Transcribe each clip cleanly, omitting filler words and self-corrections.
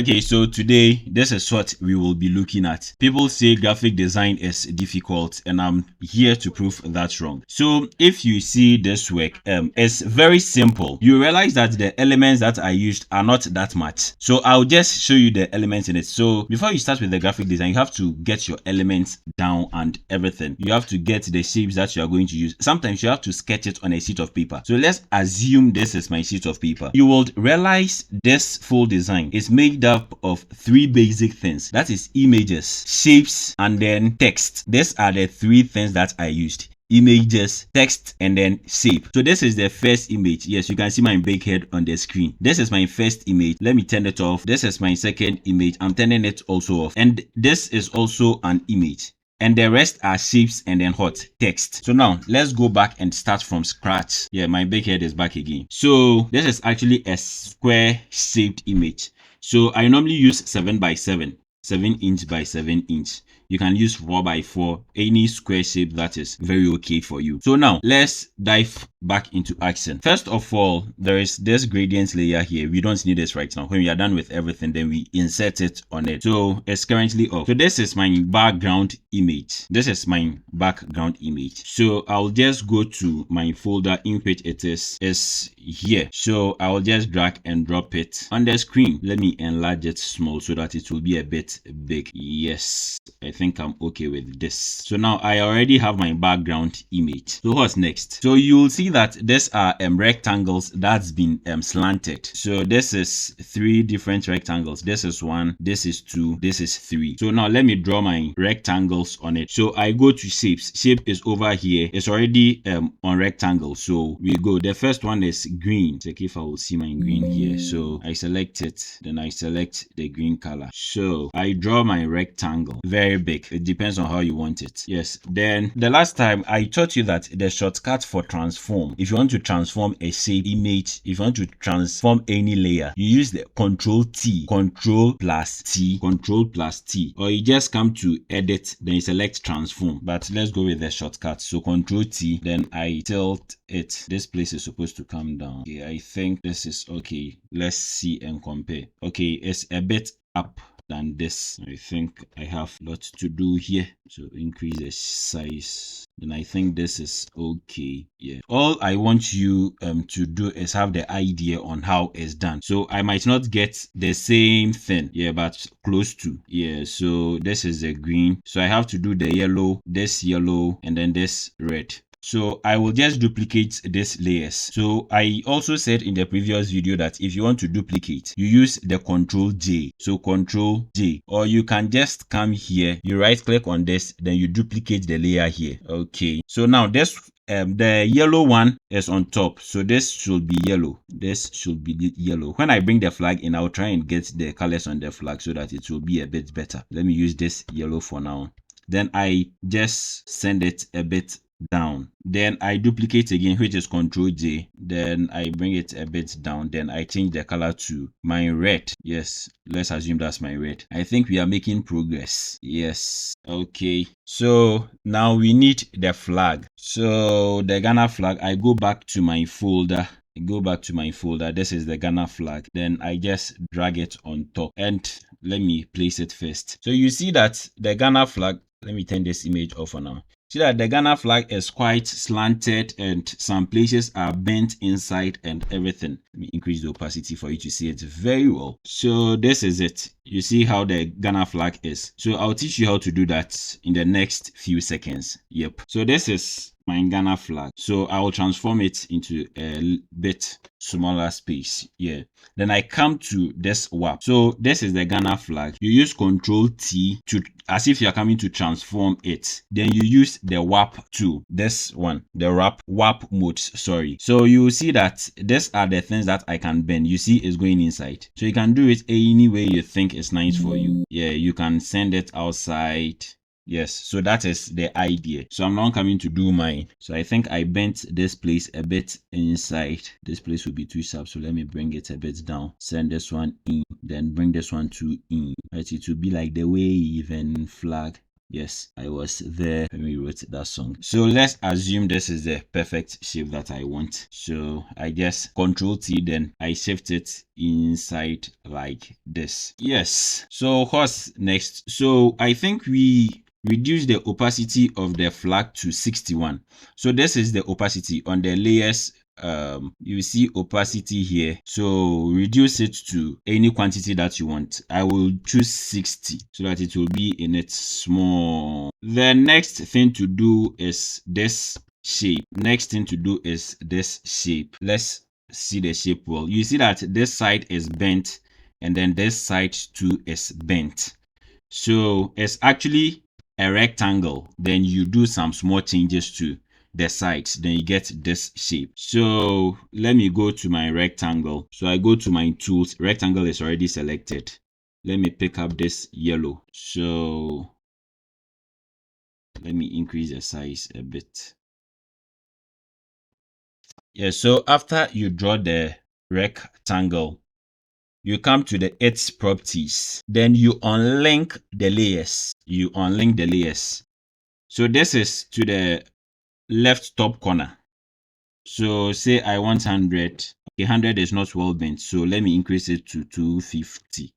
Okay, so today this is what we will be looking at. People say graphic design is difficult, and I'm here to prove that wrong. So if you see this work, it's very simple. You realize that the elements that I used are not that much. So I'll just show you the elements in it. So before you start with the graphic design, you have to get your elements down and everything. You have to get the shapes that you are going to use. Sometimes you have to sketch it on a sheet of paper. So let's assume this is my sheet of paper. You will realize this full design is made up of three basic things. That is images, shapes, and then text. These are the three things that I used: images, text, and then shape. So this is the first image. Yes, you can see my big head on the screen. This is my first image. Let me turn it off. This is my second image. I'm turning it also off. And this is also an image. And the rest are shapes and then what? Text. So now let's go back and start from scratch. Yeah, my big head is back again. So this is actually a square shaped image. So I normally use 7 by 7, 7 inch by 7 inch. You can use 4 by 4, any square shape that is very okay for you. So now let's dive back into action. First of all, there is this gradient layer here. We don't need this right now. When we are done with everything, then we insert it on it. So it's currently off. So this is my background image. This is my background image. So I'll just go to my folder in which it is here. So I'll just drag and drop it on the screen. Let me enlarge it small so that it will be a bit big. Yes, I think I'm okay with this. So now I already have my background image. So what's next? So you'll see that these are rectangles that's been slanted. So this is 3 different rectangles. This is 1, this is 2, this is 3. So now let me draw my rectangles on it. So I go to shapes. Shape is over here. It's already on rectangle. So we go. The first one is green. Check if I will see my green here. So I select it, then I select the green color. So I draw my rectangle. Very big. It depends on how you want it. Yes. Then the last time I taught you that the shortcut for transform, if you want to transform a shape, image, if you want to transform any layer, you use the Control T, Control plus T, Control plus T, or you just come to edit, then you select transform. But let's go with the shortcut. So Control T, then I tilt it. This place is supposed to come down. Okay, I think this is okay. Let's see and compare. Okay, it's a bit up than this. I think I have a lot to do here. So increase the size. Then I think this is okay. Yeah. All I want you to do is have the idea on how it's done. So I might not get the same thing. Yeah, but close to. Yeah. So this is the green. So I have to do the yellow, and then this red. So I will just duplicate these layers. So I also said in the previous video that if you want to duplicate, you use the Control J. So Control J, or you can just come here, you right click on this, then you duplicate the layer here. Okay. So now this the yellow one is on top, so this should be yellow. This should be yellow. When I bring the flag in, I'll try and get the colors on the flag so that it will be a bit better. Let me use this yellow for now. Then I just send it a bit down. Then I duplicate again, which is Control J. Then I bring it a bit down. Then I change the color to my red. Yes, let's assume that's my red. I think we are making progress. Yes. Okay. So now we need the flag. So the Ghana flag, I go back to my folder. This is the Ghana flag. Then I just drag it on top and let me place it first. So you see that the Ghana flag, let me turn this image off for now. See that the Ghana flag is quite slanted and some places are bent inside and everything. Let me increase the opacity for you to see it very well. So this is it. You see how the Ghana flag is. So I'll teach you how to do that in the next few seconds. Yep. So this is my Ghana flag. So I will transform it into a bit smaller space. Yeah. Then I come to this warp. So this is the Ghana flag. You use Control T to, as if you are coming to transform it. Then you use the warp tool. This one, the warp mode. Sorry. So you see that these are the things that I can bend. You see it's going inside. So you can do it any way you think is nice for you. Yeah, you can send it outside. Yes, so that is the idea. So I'm now coming to do mine. So I think I bent this place a bit inside. This place will be too sharp, so let me bring it a bit down. Send this one in, then bring this one to in. Right, it will be like the wave and flag. Yes, I was there when we wrote that song. So let's assume this is the perfect shape that I want. So I just Control T, then I shift it inside like this. Yes. So what's next? So I think we reduce the opacity of the flag to 61. So this is the opacity on the layers. You see opacity here, so reduce it to any quantity that you want. I will choose 60 so that it will be in it small. The next thing to do is this shape. Next thing to do is this shape. Let's see the shape well. You see that this side is bent and then this side too is bent. So it's actually a rectangle. Then you do some small changes to the sides, then you get this shape. So let me go to my rectangle. So I go to my tools. Rectangle is already selected. Let me pick up this yellow. So let me increase the size a bit. Yeah, so after you draw the rectangle, you come to the its properties. Then you unlink the layers. You unlink the layers. So this is to the left top corner. So say I want 100. Okay, 100 is not well bent. So let me increase it to 250.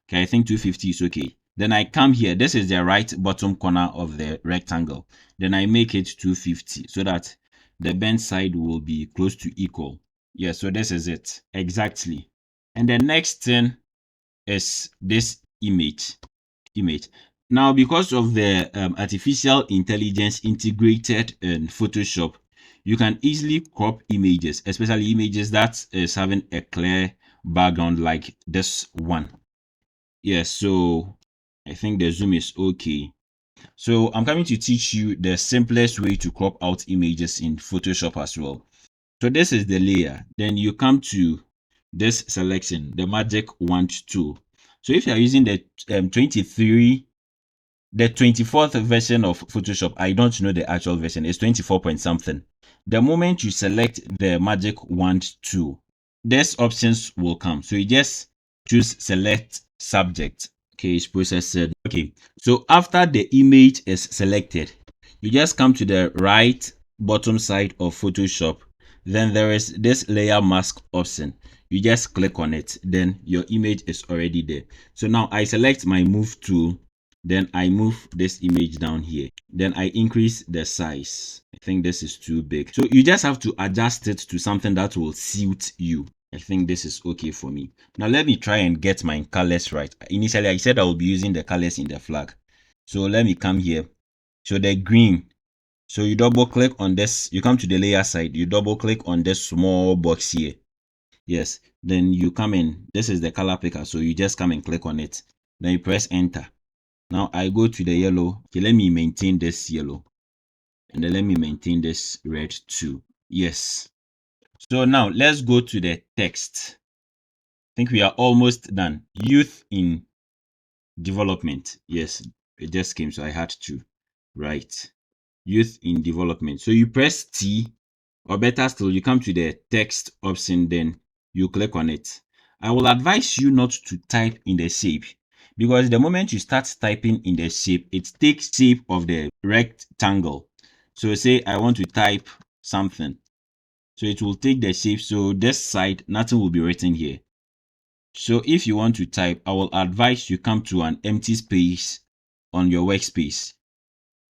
Okay, I think 250 is okay. Then I come here. This is the right bottom corner of the rectangle. Then I make it 250 so that the bent side will be close to equal. Yeah, so this is it. Exactly. And the next thing is this image. Now, because of the artificial intelligence integrated in Photoshop, you can easily crop images, especially images that is having a clear background like this one. Yes, so I think the zoom is okay. So I'm coming to teach you the simplest way to crop out images in Photoshop as well. So this is the layer. Then you come to this selection, the magic wand tool. So if you are using the 24th version of Photoshop, I don't know the actual version, it's 24 point something. The moment you select the magic wand tool, these options will come. So you just choose select subject. Okay, it's processed. Okay, so after the image is selected, you just come to the right bottom side of Photoshop. Then there is this layer mask option. You just click on it, then your image is already there. So now I select my move tool, then I move this image down here. Then I increase the size. I think this is too big. So you just have to adjust it to something that will suit you. I think this is okay for me. Now let me try and get my colors right. Initially, I said I will be using the colors in the flag. So let me come here. So the green. So you double click on this. You come to the layer side. You double click on this small box here. Yes. Then you come in. This is the color picker. So you just come and click on it. Then you press enter. Now I go to the yellow. Okay, let me maintain this yellow. And then let me maintain this red too. Yes. So now let's go to the text. I think we are almost done. Youth in development. Yes, it just came, so I had to write youth in development. So you press T, or better still, you come to the text option, then you click on it. I will advise you not to type in the shape, because the moment you start typing in the shape, it takes shape of the rectangle. So say I want to type something. So it will take the shape. So this side, nothing will be written here. So if you want to type, I will advise you come to an empty space on your workspace.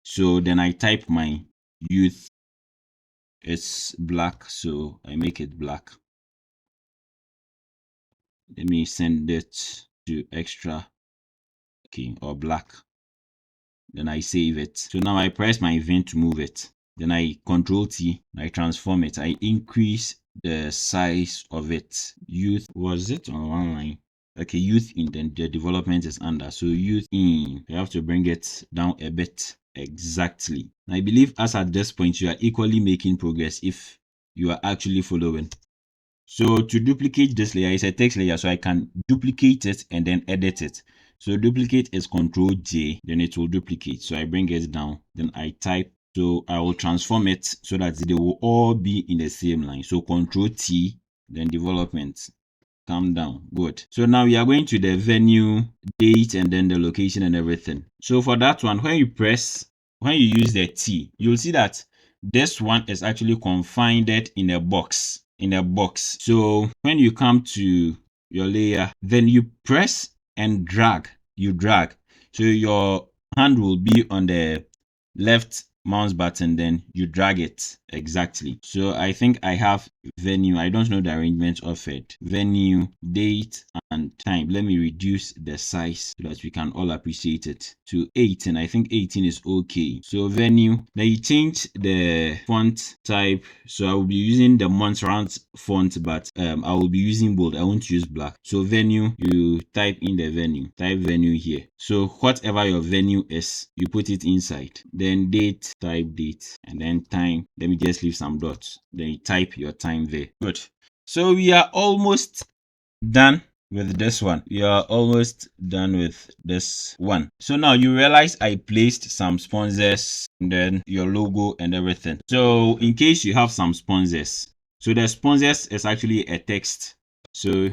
So then I type my youth. It's black, so I make it black. Let me send it to extra, okay, or black. Then I save it. So now I press my event to move it. Then I Control T, I transform it. I increase the size of it. Youth, was it on one line? Okay, youth in, then the development is under. So youth in, you have to bring it down a bit. Exactly. I believe as at this point, you are equally making progress if you are actually following. So to duplicate this layer, is a text layer, so I can duplicate it and then edit it. So duplicate is Control J, then it will duplicate. So I bring it down, then I type. So I will transform it so that they will all be in the same line. So Control T, then development. Calm down. Good. So now we are going to the venue, date, and then the location and everything. So for that one, when you use the T, you'll see that this one is actually confined in a box. So when you come to your layer, then you press and drag. You drag. So your hand will be on the left mouse button, then you drag it exactly. So I think I have venue. I don't know the arrangement of it. Venue, date, and time. Let me reduce the size so that we can all appreciate it to 18. I think 18 is okay. So venue, then you change the font type. So I will be using the Montserrat font, but I will be using bold. I won't use black. So venue, you type in the venue. Type venue here. So whatever your venue is, you put it inside. Then date, type date, and then time. Let me just leave some dots. Then you type your time there. Good. So we are almost done with this one. So now you realize I placed some sponsors and then your logo and everything. So in case you have some sponsors, so the sponsors is actually a text. So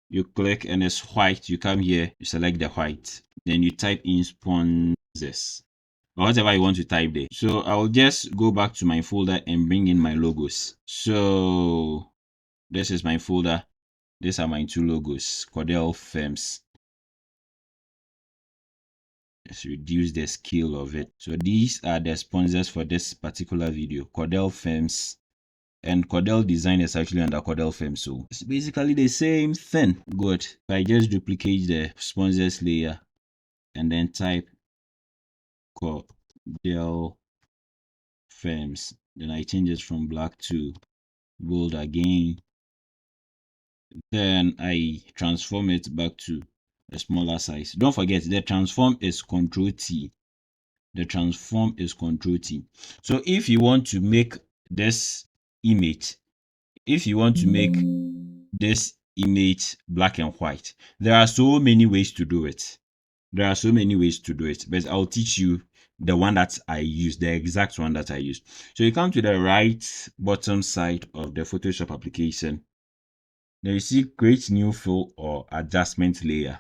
you click and it's white. You come here, you select the white, then you type in sponsors or whatever you want to type there. So I'll just go back to my folder and bring in my logos. So this is my folder. These are my two logos, Kwadel Firms. Let's reduce the scale of it. So these are the sponsors for this particular video, Kwadel Firms. And Kwadel Design is actually under Kwadel Firms. So it's basically the same thing. Good. If I just duplicate the sponsors layer and then type Kwadel Firms, then I change it from black to bold again. Then I transform it back to a smaller size. Don't forget the transform is Control T. So if you want to make this image, black and white, there are so many ways to do it. But I'll teach you the one that I use, the exact one that I use. So you come to the right bottom side of the Photoshop application. Then you see create new fill or adjustment layer.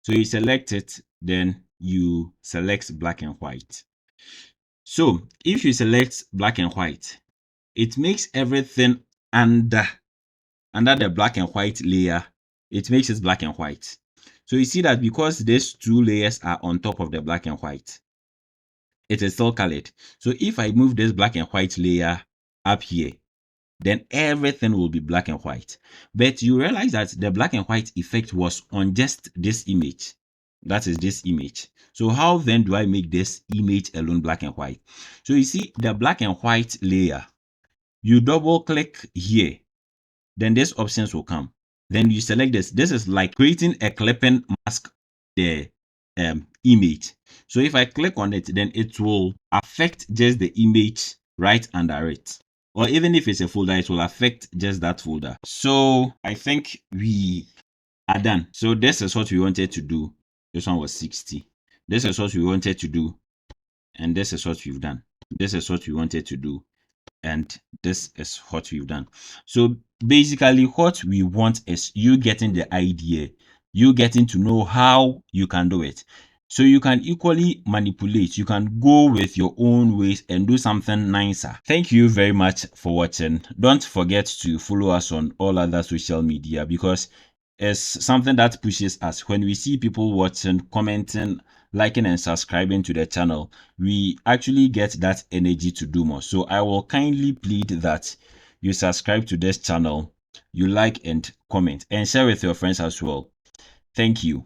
So you select it, then you select black and white. So if you select black and white, it makes everything under the black and white layer, it makes it black and white. So you see that because these two layers are on top of the black and white, it is still colored. So if I move this black and white layer up here, then everything will be black and white. But you realize that the black and white effect was on just this image. That is this image. So how then do I make this image alone black and white? So you see the black and white layer, you double click here, then these options will come. Then you select this. This is like creating a clipping mask the image. So if I click on it, then it will affect just the image right under it. Or even if it's a folder, it will affect just that folder. So I think we are done. So this is what we wanted to do. This one was 60. This is what we wanted to do. And this is what we've done. This is what we wanted to do. And this is what we've done. So basically what we want is you getting the idea, you getting to know how you can do it. So you can equally manipulate, you can go with your own ways and do something nicer. Thank you very much for watching. Don't forget to follow us on all other social media because it's something that pushes us. When we see people watching, commenting, liking and subscribing to the channel, we actually get that energy to do more. So I will kindly plead that you subscribe to this channel, you like and comment and share with your friends as well. Thank you.